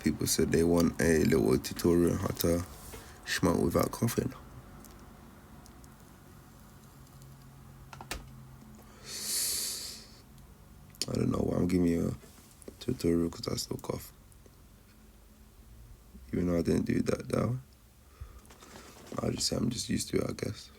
People said they want a little tutorial on how to smoke without coughing. I don't know why I'm giving you a tutorial because I still cough. Even though I didn't do that way. I'll just say I'm just used to it, I guess.